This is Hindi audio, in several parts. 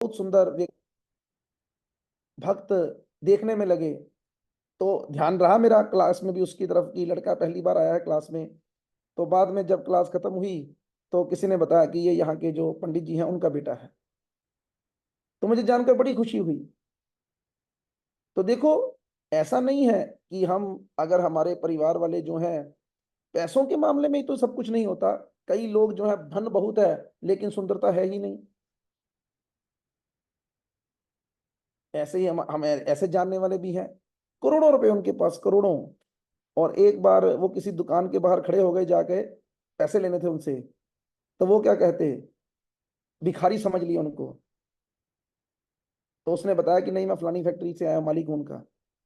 बहुत सुंदर भक्त देखने में लगे। तो ध्यान रहा मेरा क्लास में भी उसकी तरफ की, लड़का पहली बार आया है क्लास में। तो बाद में जब क्लास खत्म हुई तो किसी ने बताया कि ये यहाँ के जो पंडित जी हैं उनका बेटा है। तो मुझे जानकर बड़ी खुशी हुई। तो देखो, ऐसा नहीं है कि हम, अगर हमारे परिवार वाले जो हैं, पैसों के मामले में ही तो सब कुछ नहीं होता। कई लोग जो है धन बहुत है लेकिन सुंदरता है ही नहीं। ऐसे ही हम ऐसे जानने वाले भी हैं, करोड़ों रुपए उनके पास, करोड़ों। और एक बार वो किसी दुकान के बाहर खड़े हो गए जाके, पैसे लेने थे उनसे। तो वो क्या कहते, भिखारी समझ लिया उनको। तो उसने बताया कि नहीं, मैं फलानी फैक्ट्री से आया, मालिक हूं उनका।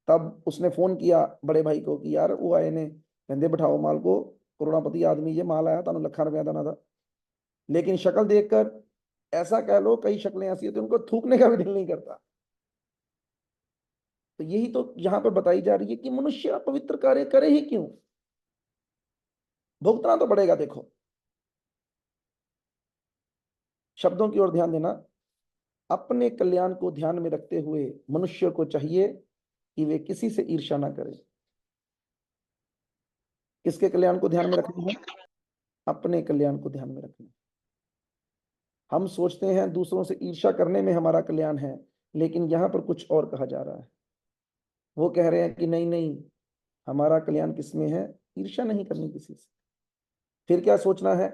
तब उसने फोन किया बड़े भाई को कि यार वो आए ने, कहते बिठाओ माल को, करोड़ापति आदमी, ये माल आया, तानू लखा रुपया देना था। लेकिन शक्ल देखकर, ऐसा कह लो, कई शक्लें ऐसी होती हैं उनको थूकने का भी दिल नहीं करता। तो यही तो यहाँ पर बताई जा रही है कि मनुष्य अपवित्र कार्य करे ही क्यों, भुगतना तो पड़ेगा। देखो, शब्दों की ओर ध्यान देना। अपने कल्याण को ध्यान में रखते हुए मनुष्य को चाहिए कि वे किसी से ईर्ष्या ना करे। किसके कल्याण को ध्यान में रखना है? अपने कल्याण को ध्यान में रखना। हम सोचते हैं दूसरों से ईर्ष्या करने में हमारा कल्याण है, लेकिन यहां पर कुछ और कहा जा रहा है। वो कह रहे हैं कि नहीं नहीं, हमारा कल्याण किसमें है? ईर्ष्या नहीं करनी किसी से। फिर क्या सोचना है?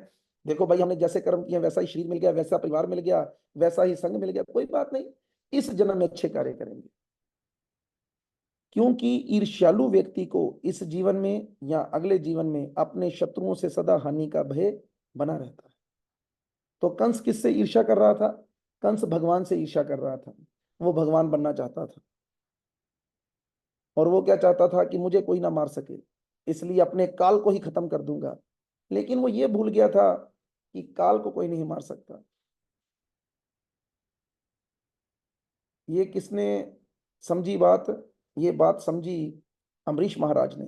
देखो भाई, हमने जैसे कर्म किए वैसा ही शरीर मिल गया, वैसा परिवार मिल गया, वैसा ही संग मिल गया, कोई बात नहीं, इस जन्म में अच्छे कार्य करेंगे। क्योंकि ईर्ष्यालु व्यक्ति को इस जीवन में या अगले जीवन में अपने शत्रुओं से सदा हानि का भय बना रहता है। तो कंस किससे ईर्ष्या कर रहा था? कंस भगवान से ईर्ष्या कर रहा था। वो भगवान बनना चाहता था। और वो क्या चाहता था कि मुझे कोई ना मार सके, इसलिए अपने काल को ही खत्म कर दूंगा। लेकिन वो ये भूल गया था कि काल को कोई नहीं मार सकता। ये किसने समझी बात? ये बात समझी अम्बरीश महाराज ने।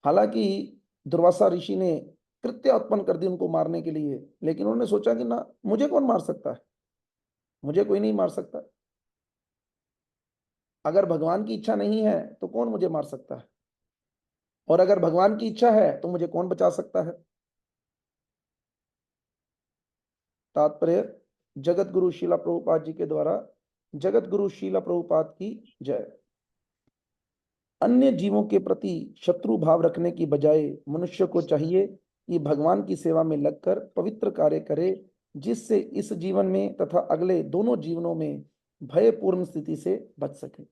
हालांकि दुर्वासा ऋषि ने कृत्य उत्पन्न कर दी उनको मारने के लिए, लेकिन उन्होंने सोचा कि ना, मुझे कौन मार सकता है, मुझे कोई नहीं मार सकता। अगर भगवान की इच्छा नहीं है तो कौन मुझे मार सकता है, और अगर भगवान की इच्छा है तो मुझे कौन बचा सकता है? तात्पर्य, जगत गुरु शीला प्रभुपाद जी के द्वारा। जगत गुरु शीला प्रभुपाद की जय। अन्य जीवों के प्रति शत्रु भाव रखने की बजाय मनुष्य को चाहिए कि भगवान की सेवा में लगकर पवित्र कार्य करे, जिससे इस जीवन में तथा अगले दोनों जीवनों में भयपूर्ण स्थिति से बच सके।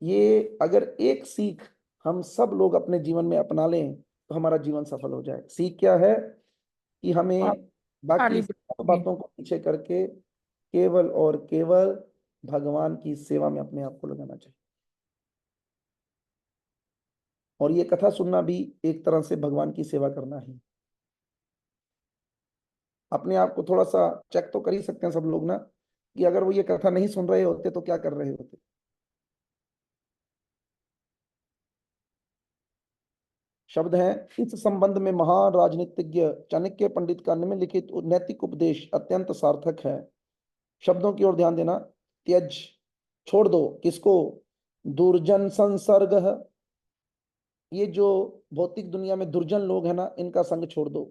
ये अगर एक सीख हम सब लोग अपने जीवन में अपना लें तो हमारा जीवन सफल हो जाए। सीख क्या है? कि आप हमें बाकी खाली सब बैठे बातों को पीछे करके केवल और केवल भगवान की सेवा में अपने आप को लगाना चाहिए। और ये कथा सुनना भी एक तरह से भगवान की सेवा करना ही। अपने आप को थोड़ा सा चेक तो कर ही सकते हैं सब लोग ना, कि अगर वो ये कथा नहीं सुन रहे होते तो क्या कर रहे होते। शब्द हैं, इस संबंध में महान राजनीतिज्ञ चाणक्य पंडित का निम्नलिखित नैतिक उपदेश अत्यंत सार्थक है। शब्दों की ओर ध्यान देना। त्यज, छोड़ दो, किसको? दुर्जन संसर्ग। ये जो भौतिक दुनिया में दुर्जन लोग हैं ना, इनका संग छोड़ दो।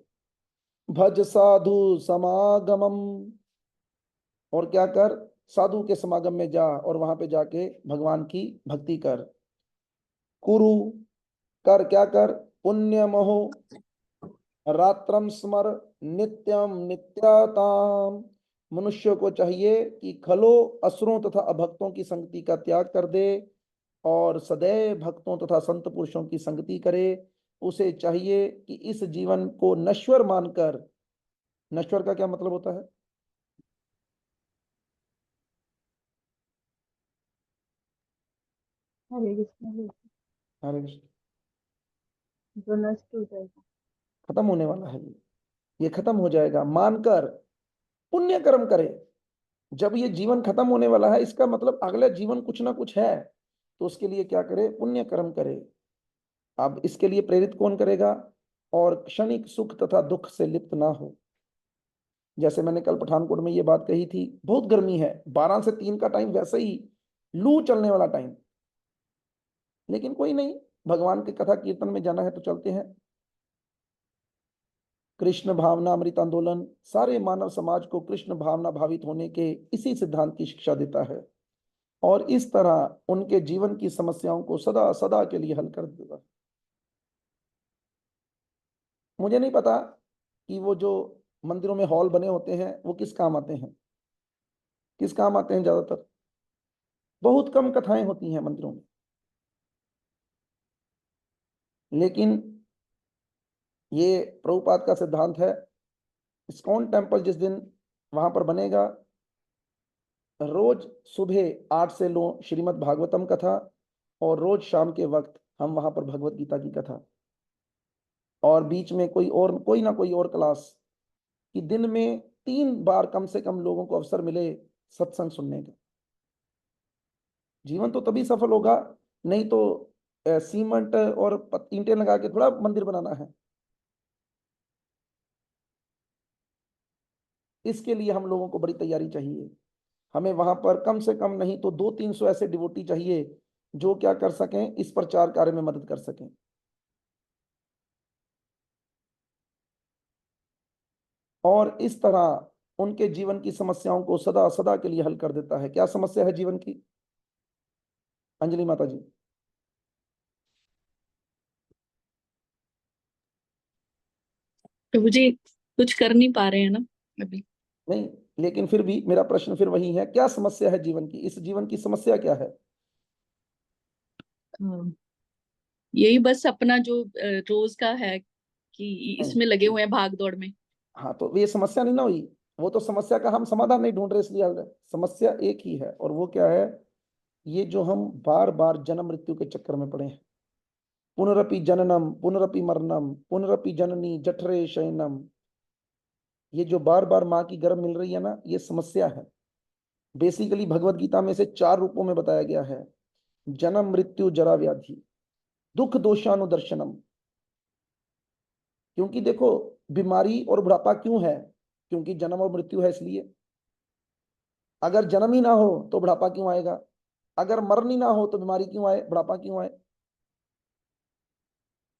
भज साधु समागमम, और क्या कर? साधु के समागम में जा और वहां पे जाके भगवान की भक्ति कर। कुरु, कर, क्या कर? पुण्य महो रात्रम स्मर नित्यम नित्याताम। मनुष्य को चाहिए कि खलो असुरों तथा अभक्तों की संगति का त्याग कर दे और सदैव भक्तों तथा संत पुरुषों की संगति करे। उसे चाहिए कि इस जीवन को नश्वर मानकर, नश्वर का क्या मतलब होता है? हरे कृष्ण। हरे कृष्ण। जो नष्ट हो जाएगा। खत्म होने वाला है ये खत्म हो जाएगा मानकर पुण्य कर्म करे। जब ये जीवन खत्म होने वाला है, इसका मतलब अगला जीवन कुछ ना कुछ है, तो उसके लिए क्या करे? पुण्य कर्म करे। अब इसके लिए प्रेरित कौन करेगा? और क्षणिक सुख तथा दुख से लिप्त ना हो। जैसे मैंने कल पठानकोट में ये बात कही थी, बहुत गर्मी है, 12 से 3 का टाइम वैसे ही लू चलने वाला टाइम, लेकिन कोई नहीं, भगवान के कथा कीर्तन में जाना है तो चलते हैं। कृष्ण भावना अमृत आंदोलन सारे मानव समाज को कृष्ण भावना भावित होने के इसी सिद्धांत की शिक्षा देता है, और इस तरह उनके जीवन की समस्याओं को सदा सदा के लिए हल कर देगा। मुझे नहीं पता कि वो जो मंदिरों में हॉल बने होते हैं वो किस काम आते हैं, किस काम आते हैं, ज्यादातर बहुत कम कथाएं होती हैं मंदिरों में, लेकिन ये प्रभुपाद का सिद्धांत है। इस्कॉन टेम्पल जिस दिन वहां पर बनेगा, रोज सुबह 8 से लो श्रीमद् भागवतम कथा, और रोज शाम के वक्त हम वहां पर भगवत गीता की कथा, और बीच में कोई ना कोई और क्लास, कि दिन में 3 बार कम से कम लोगों को अवसर मिले सत्संग सुनने का। जीवन तो तभी सफल होगा, नहीं तो सीमेंट और ईंटें लगा के थोड़ा मंदिर बनाना है। इसके लिए हम लोगों को बड़ी तैयारी चाहिए। हमें वहां पर कम से कम नहीं तो 200-300 ऐसे डिवोटी चाहिए जो क्या कर सकें, इस प्रचार कार्य में मदद कर सकें। और इस तरह उनके जीवन की समस्याओं को सदा सदा के लिए हल कर देता है। क्या समस्या है जीवन की, अंजलि माता जी? प्रभु जी कुछ कर नहीं पा रहे हैं ना अभी। नहीं, लेकिन फिर भी मेरा प्रश्न फिर वही है, क्या समस्या है जीवन की, इस जीवन की समस्या क्या है? हाँ, यही बस अपना जो रोज का है कि नहीं, इसमें लगे हुए हैं भाग दौड़ में। हाँ तो ये समस्या नहीं ना हुई, वो तो समस्या का हम समाधान नहीं ढूंढ रहे, इसलिए हल है। समस्या एक ही है, और वो क्या है? ये जो हम बार बार जन्म मृत्यु के चक्कर में पड़े हैं, पुनरपि जननम पुनरपि मरणम पुनरपि जननी जठरे शयनम, ये जो बार बार माँ की गर्भ मिल रही है ना, ये समस्या है। बेसिकली भगवत गीता में से 4 रूपों में बताया गया है: जन्म मृत्यु जरा व्याधि दुख दोषानुदर्शनम। क्योंकि देखो, बीमारी और बुढ़ापा क्यों है? क्योंकि जन्म और मृत्यु है, इसलिए। अगर जन्म ही ना हो तो बुढ़ापा क्यों आएगा? अगर मरण ही ना हो तो बीमारी क्यों आए, बुढ़ापा क्यों आए?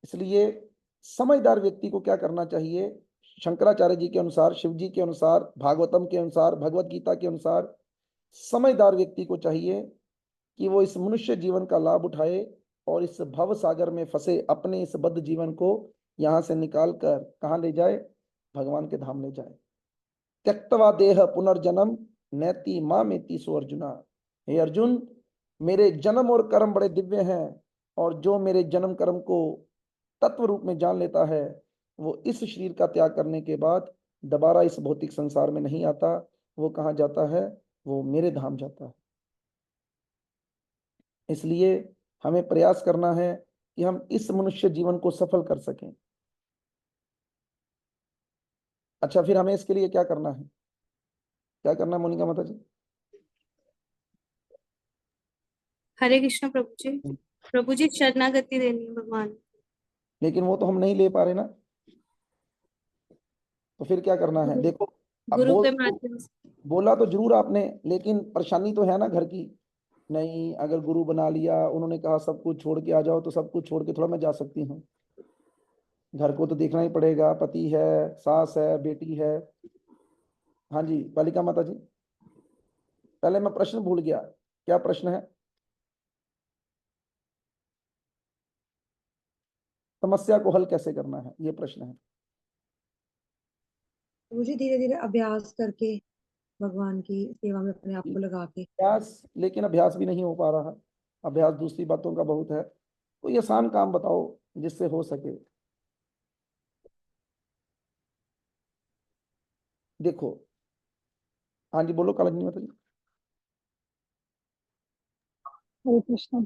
इसलिए समझदार व्यक्ति को क्या करना चाहिए? शंकराचार्य जी के अनुसार, शिव जी के अनुसार, भागवतम के अनुसार, भगवत गीता के अनुसार, समझदार व्यक्ति को चाहिए कि वो इस मनुष्य जीवन का लाभ उठाए, और इस भव सागर में फंसे अपने इस बद्ध जीवन को यहां से निकाल कर कहाँ ले जाए? भगवान के धाम ले जाए। त्यक्तवा देह पुनर्जन्म नैति मामेति सो अर्जुना। हे अर्जुन, मेरे जन्म और कर्म बड़े दिव्य हैं, और जो मेरे जन्म कर्म को तत्व रूप में जान लेता है, वो इस शरीर का त्याग करने के बाद दोबारा इस भौतिक संसार में नहीं आता। वो कहाँ जाता है? वो मेरे धाम जाता है। इसलिए हमें प्रयास करना है कि हम इस मनुष्य जीवन को सफल कर सकें। अच्छा, फिर हमें इसके लिए क्या करना है? क्या करना है मोनिका माता जी? हरे कृष्ण प्रभु जी। प्रभु जी शरणागति देनी है भगवान। लेकिन वो तो हम नहीं ले पा रहे ना, तो फिर क्या करना है? गुरु देखो, अब गुरु के माध्यम से। बोला तो जरूर आपने, लेकिन परेशानी तो है ना घर की। नहीं, अगर गुरु बना लिया, उन्होंने कहा सब कुछ छोड़ के आ जाओ, तो सब कुछ छोड़ के थोड़ा मैं जा सकती हूँ? घर को तो देखना ही पड़ेगा, पति है, सास है, बेटी है। हाँ जी बालिका माता जी, पहले मैं प्रश्न भूल गया, क्या प्रश्न है? समस्या को हल कैसे करना है, ये प्रश्न है। मुझे धीरे धीरे अभ्यास करके भगवान की सेवा में अपने आप को लगा के। अभ्यास, लेकिन अभ्यास भी नहीं हो पा रहा। अभ्यास दूसरी बातों का बहुत है, कोई आसान काम बताओ जिससे हो सके। देखो, हाँ जी बोलो कालजनी माता जी। हरे कृष्ण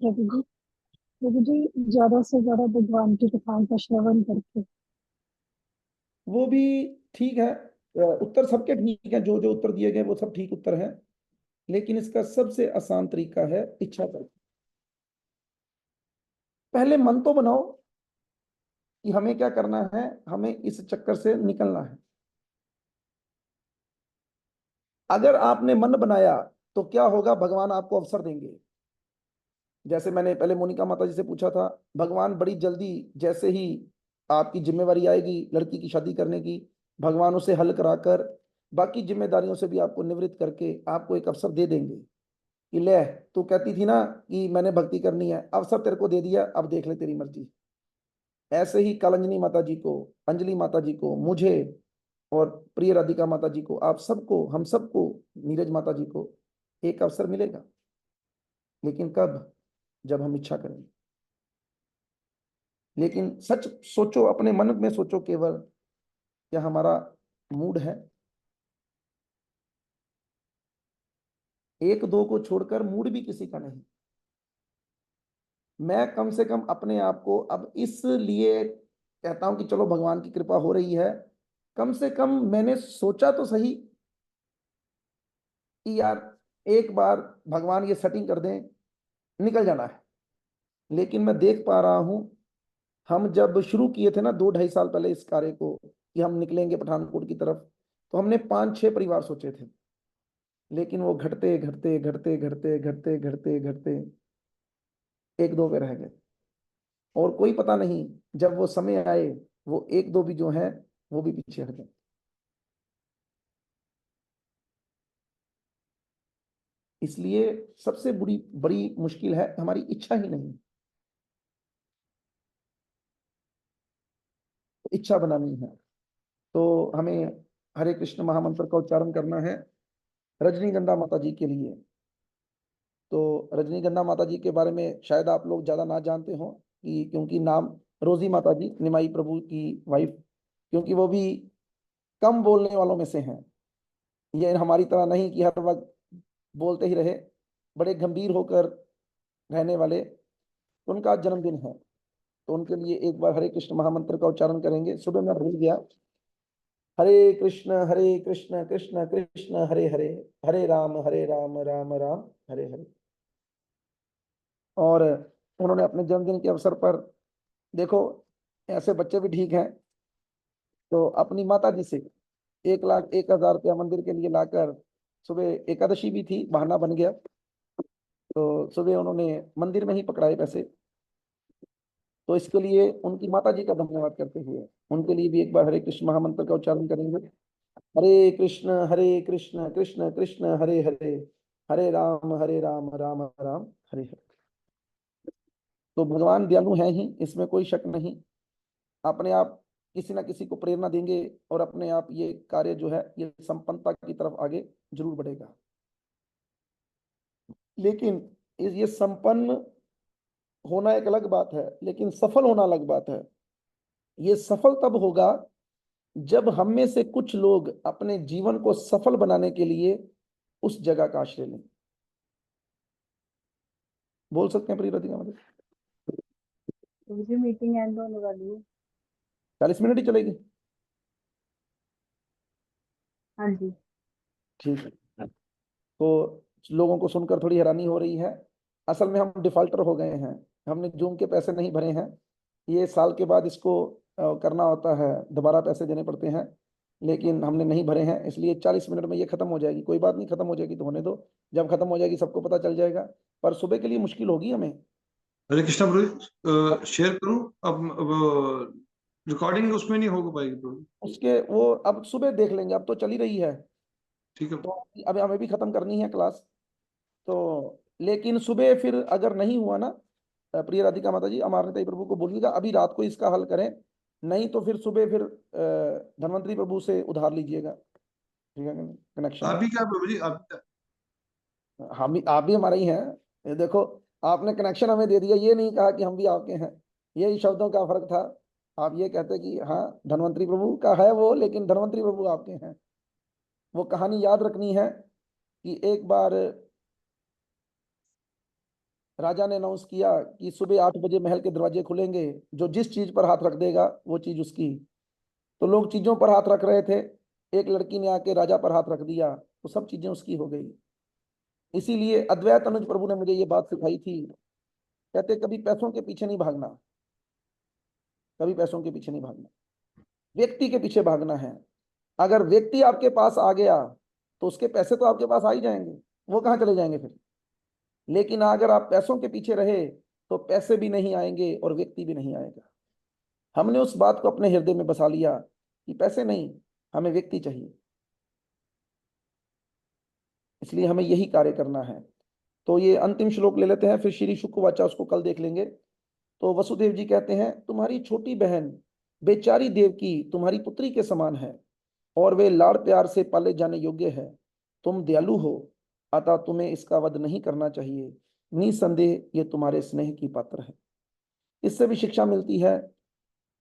प्रभु जी ज्यादा से ज्यादा भगवान की कथाओं का श्रवण करके। वो भी ठीक है, उत्तर सबके ठीक है, जो जो उत्तर दिए गए वो सब ठीक उत्तर है, लेकिन इसका सबसे आसान तरीका है इच्छा कर। पहले मन तो बनाओ कि हमें क्या करना है, हमें इस चक्कर से निकलना है। अगर आपने मन बनाया तो क्या होगा, भगवान आपको अवसर देंगे। जैसे मैंने पहले मोनिका माता जी से पूछा था, भगवान बड़ी जल्दी, जैसे ही आपकी जिम्मेवारी आएगी लड़की की शादी करने की, भगवान उसे हल कराकर बाकी जिम्मेदारियों से भी आपको निवृत्त करके आपको एक अवसर दे देंगे कि ले, तू कहती थी ना कि मैंने भक्ति करनी है, अवसर तेरे को दे दिया, अब देख ले तेरी मर्जी। ऐसे ही कलंजनी माता जी को, अंजलि माता जी को, मुझे और प्रिय राधिका माता जी को, आप सबको, हम सबको, नीरज माता जी को एक अवसर मिलेगा। लेकिन कब? जब हम इच्छा करेंगे। लेकिन सच सोचो, अपने मन में सोचो केवल, क्या हमारा मूड है? एक दो को छोड़कर मूड भी किसी का नहीं। मैं कम से कम अपने आप को अब इसलिए कहता हूं कि चलो भगवान की कृपा हो रही है, कम से कम मैंने सोचा तो सही कि यार एक बार भगवान ये सेटिंग कर दें, निकल जाना है। लेकिन मैं देख पा रहा हूं, हम जब शुरू किए थे ना 2-2.5 साल पहले इस कार्य को, कि हम निकलेंगे पठानकोट की तरफ, तो हमने 5-6 परिवार सोचे थे। लेकिन वो घटते घटते घटते घटते घटते घटते घटते एक दो पे रह गए। और कोई पता नहीं जब वो समय आए, वो एक दो भी जो है वो भी पीछे हट गए। इसलिए सबसे बड़ी बड़ी मुश्किल है हमारी इच्छा ही नहीं। इच्छा बनानी है तो हमें हरे कृष्ण महामंत्र का उच्चारण करना है रजनीगंधा माता जी के लिए। तो रजनीगंधा माता जी के बारे में शायद आप लोग ज्यादा ना जानते हो, कि क्योंकि नाम रोजी माता जी, निमाई प्रभु की वाइफ, क्योंकि वो भी कम बोलने वालों में से हैं। ये हमारी तरह नहीं कि हर वक्त बोलते ही रहे, बड़े गंभीर होकर रहने वाले। उनका जन्मदिन है, तो उनके लिए एक बार हरे कृष्ण महामंत्र का उच्चारण करेंगे। सुबह मैं भूल गया, हरे कृष्ण कृष्ण कृष्ण हरे हरे, हरे राम राम राम हरे हरे। और उन्होंने अपने जन्मदिन के अवसर पर, देखो ऐसे बच्चे भी ठीक हैं, तो अपनी माता जी से 1,01,000 रुपया मंदिर के लिए लाकर, सुबह एकादशी भी थी, बहाना बन गया, तो सुबह उन्होंने मंदिर में ही पकड़ाए पैसे। तो इसके लिए उनकी माता जी का धन्यवाद करते हुए उनके लिए भी एक बार हरे कृष्ण महामंत्र का उच्चारण करेंगे। हरे कृष्ण कृष्ण कृष्ण हरे हरे, हरे राम राम राम हरे हरे। तो भगवान दयालु हैं ही, इसमें कोई शक नहीं। अपने आप किसी ना किसी को प्रेरणा देंगे और अपने आप ये कार्य जो है ये संपन्नता की तरफ आगे जरूर बढ़ेगा। लेकिन ये संपन्न होना एक अलग बात है, लेकिन सफल होना अलग बात है। ये सफल तब होगा जब हम में से कुछ लोग अपने जीवन को सफल बनाने के लिए उस जगह का आश्रय लें। बोल सकते हैं प्रिय राधिका मतलब? मुझे मीटिंग एंड होने वाली है। 40 मिनट ही चलेगी? हाँ जी। ठीक है। तो लोगों को सुनकर थोड़ी हैरानी हो रही है। असल में हम डिफॉल्टर हो गए हैं, हमने जूम के पैसे नहीं भरे हैं। ये साल के बाद इसको करना होता है, दोबारा पैसे देने पड़ते हैं, लेकिन हमने नहीं भरे हैं, इसलिए 40 मिनट में ये खत्म हो जाएगी। कोई बात नहीं, खत्म हो जाएगी तो होने दो, जब खत्म हो जाएगी सबको पता चल जाएगा। पर सुबह के लिए मुश्किल होगी हमें। हरे कृष्णा प्रभु, शेयर करूं अब रिकॉर्डिंग उसमें नहीं हो पाएगी प्रभु। उसके वो अब सुबह देख लेंगे, अब तो चली रही है, ठीक है। तो अब हमें भी खत्म करनी है क्लास। तो लेकिन सुबह फिर अगर नहीं हुआ ना, प्रिय राधिका माता जी अमरनाथ प्रभु को बोलिएगा अभी रात को इसका हल करें, नहीं तो फिर सुबह फिर धन्वंतरी प्रभु से उधार लीजिएगा, ठीक है? कनेक्शन आप भी क्या प्रभु जी, आप क्या? हम भी, आप भी हमारे ही हैं। ये देखो, आपने कनेक्शन हमें दे दिया, ये नहीं कहा कि हम भी आपके हैं, यही शब्दों का फर्क था। आप ये कहते कि हाँ धन्वंतरी प्रभु का है वो, लेकिन धन्वंतरी प्रभु आपके हैं। वो कहानी याद रखनी है कि एक बार राजा ने अनाउंस किया कि सुबह 8 बजे महल के दरवाजे खुलेंगे, जो जिस चीज पर हाथ रख देगा वो चीज उसकी। तो लोग चीजों पर हाथ रख रहे थे, एक लड़की ने आके राजा पर हाथ रख दिया, तो सब चीजें उसकी हो गई। इसीलिए अद्वैत अनुज प्रभु ने मुझे ये बात सिखाई थी, कहते कभी पैसों के पीछे नहीं भागना, कभी पैसों के पीछे नहीं भागना, व्यक्ति के पीछे भागना है। अगर व्यक्ति आपके पास आ गया तो उसके पैसे तो आपके पास आ ही जाएंगे, वो कहाँ चले जाएंगे फिर। लेकिन अगर आप पैसों के पीछे रहे तो पैसे भी नहीं आएंगे और व्यक्ति भी नहीं आएगा। हमने उस बात को अपने हृदय में बसा लिया कि पैसे नहीं, हमें व्यक्ति चाहिए, इसलिए हमें यही कार्य करना है। तो ये अंतिम श्लोक ले लेते हैं, फिर श्री शुक वाचा उसको कल देख लेंगे। तो वसुदेव जी कहते हैं, तुम्हारी छोटी बहन बेचारी देवकी तुम्हारी पुत्री के समान है और वे लाड़ प्यार से पाले जाने योग्य है। तुम दयालु हो, अतः तुम्हें इसका वध नहीं करना चाहिए। निसंदेह ये तुम्हारे स्नेह की पात्र है। इससे भी शिक्षा मिलती है,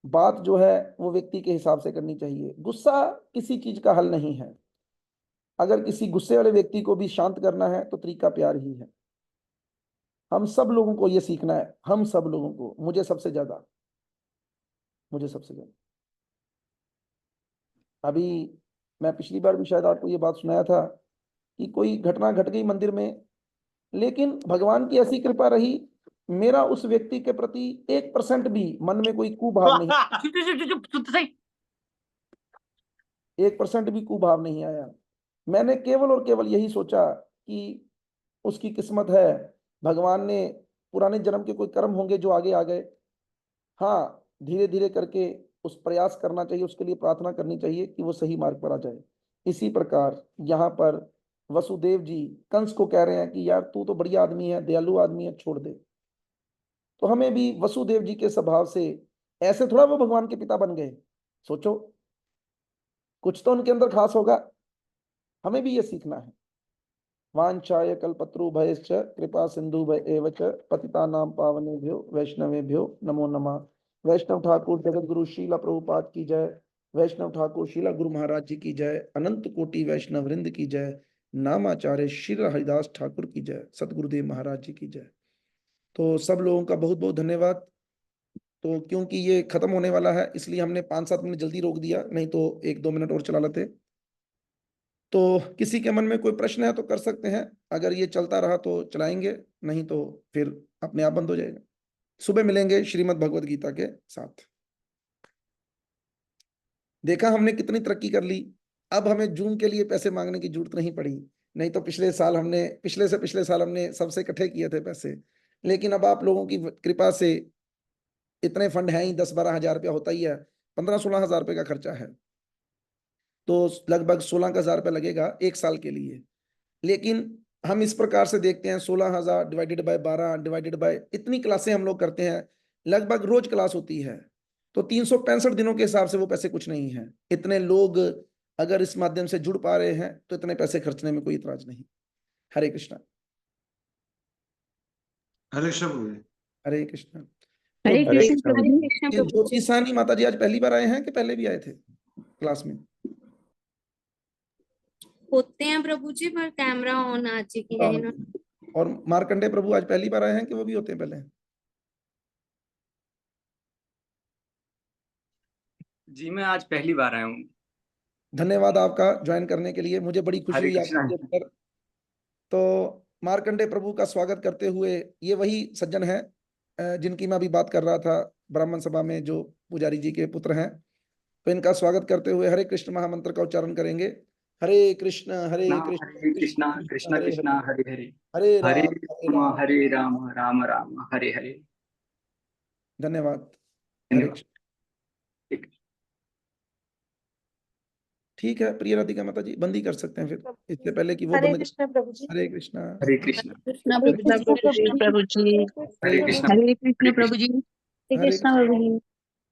बात जो है वो व्यक्ति के हिसाब से करनी चाहिए। गुस्सा किसी चीज का हल नहीं है। अगर किसी गुस्से वाले व्यक्ति को भी शांत करना है तो तरीका प्यार ही है। हम सब लोगों को ये सीखना है, हम सब लोगों को, मुझे सबसे ज्यादा। अभी मैं पिछली बार भी शायद आपको ये बात सुनाया था कि कोई घटना घट गई मंदिर में, लेकिन भगवान की ऐसी कृपा रही, मेरा उस व्यक्ति के प्रति 1% भी मन में कोई कुभाव नहीं, 1% भी कुभाव नहीं आया। मैंने केवल और केवल यही सोचा कि उसकी किस्मत है, भगवान ने पुराने जन्म के कोई कर्म होंगे जो आगे आ गए। हाँ, धीरे धीरे करके उस प्रयास करना चाहिए, उसके लिए प्रार्थना करनी चाहिए कि वो सही मार्ग पर आ जाए। इसी प्रकार यहाँ पर वसुदेव जी कंस को कह रहे हैं कि यार तू तो बढ़िया आदमी है, दयालु आदमी है, छोड़ दे। तो हमें भी वसुदेव जी के स्वभाव से, ऐसे थोड़ा वो भगवान के पिता बन गए, सोचो कुछ तो उनके अंदर खास होगा। हमें भी ये सीखना है। वांछाय कल्पतरुभ्यश्च कृपा सिंधुभ्य एव च पतितानां पावनेभ्यो वैष्णवेभ्यो नमो नमः। वैष्णव ठाकुर जगत गुरु शीला प्रभुपाद की जय। वैष्णव ठाकुर शीला गुरु महाराज जी की जय। अनंत कोटि वैष्णव वृंद की जय। नामाचार्य श्री हरिदास ठाकुर की जय। सतगुरुदेव महाराज जी की जय। तो सब लोगों का बहुत बहुत धन्यवाद। तो क्योंकि ये खत्म होने वाला है इसलिए हमने 5-7 मिनट जल्दी रोक दिया, नहीं तो 1-2 मिनट और चला लेते। तो किसी के मन में कोई प्रश्न है तो कर सकते हैं, अगर ये चलता रहा तो चलाएंगे, नहीं तो फिर अपने आप बंद हो जाएगा। सुबह मिलेंगे श्रीमद् भगवद गीता के साथ। देखा हमने कितनी तरक्की कर ली। अब हमें जून के लिए पैसे मांगने की जरूरत नहीं पड़ी, नहीं तो पिछले साल हमने, पिछले साल हमने सबसे इकट्ठे किए थे पैसे। लेकिन अब आप लोगों की कृपा से इतने फंड हैं ही, 10-12 हजार रुपया होता ही है, 15-16 हजार रुपये का खर्चा है, तो लगभग 16,000 रुपये लगेगा 1 साल के लिए। लेकिन हम इस प्रकार से देखते हैं, 16,000 डिवाइडेड बाय 12 डिवाइडेड बाय, इतनी क्लासें हम लोग करते हैं, लगभग रोज क्लास होती है, तो 365 दिनों के हिसाब से वो पैसे कुछ नहीं है। इतने लोग अगर इस माध्यम से जुड़ पा रहे हैं तो इतने पैसे खर्चने में कोई इतराज नहीं। हरे कृष्णा। हरे कृष्ण। हरे कृष्णा। हरे तो कृष्ण प्रभु हरे जी। कृष्ण ये प्रभु ज्योति जी। सानी माता जी आज पहली बार आए हैं कि पहले भी आए थे क्लास में? होते हैं प्रभु जी, पर कैमरा ऑन आज जी की है इन्होंने। और मार्कंडे प्रभु आज पहली बार आए हैं कि वो भी होते हैं पहले? जी मैं आज पहली बार आया हूँ। धन्यवाद आपका ज्वाइन करने के लिए, मुझे बड़ी खुशी हरे हुई कृष्णा। आपके ऊपर। तो मार्कंडे प्रभु का स्वागत करते हुए, ये वही सज्जन है जिनकी मैं अभी बात कर रहा था, ब्राह्मण सभा में जो पुजारी जी के पुत्र हैं। तो इनका स्वागत करते हुए हरे कृष्ण महामंत्र का उच्चारण करेंगे। हरे कृष्ण हरे कृष्णा कृष्णा हरे कृष्णा हरे, हरे हरे हरे हरे राम राम हरे राम राम राम हरे हरे। धन्यवाद। हरे धन्यवाद। कृष्ण। ठीक है प्रिय राधिका माता जी, बंद ही कर सकते हैं फिर, इससे पहले कि वो हरे बंद कर। कृष्ण प्रभु जी। हरे कृष्णा। हरे कृष्णा। कृष्ण हरे प्रभु जी। कृष्ण प्रभु जी। हरे कृष्णा। हरे कृष्ण प्रभु जी। हरे कृष्णा प्रभु जी।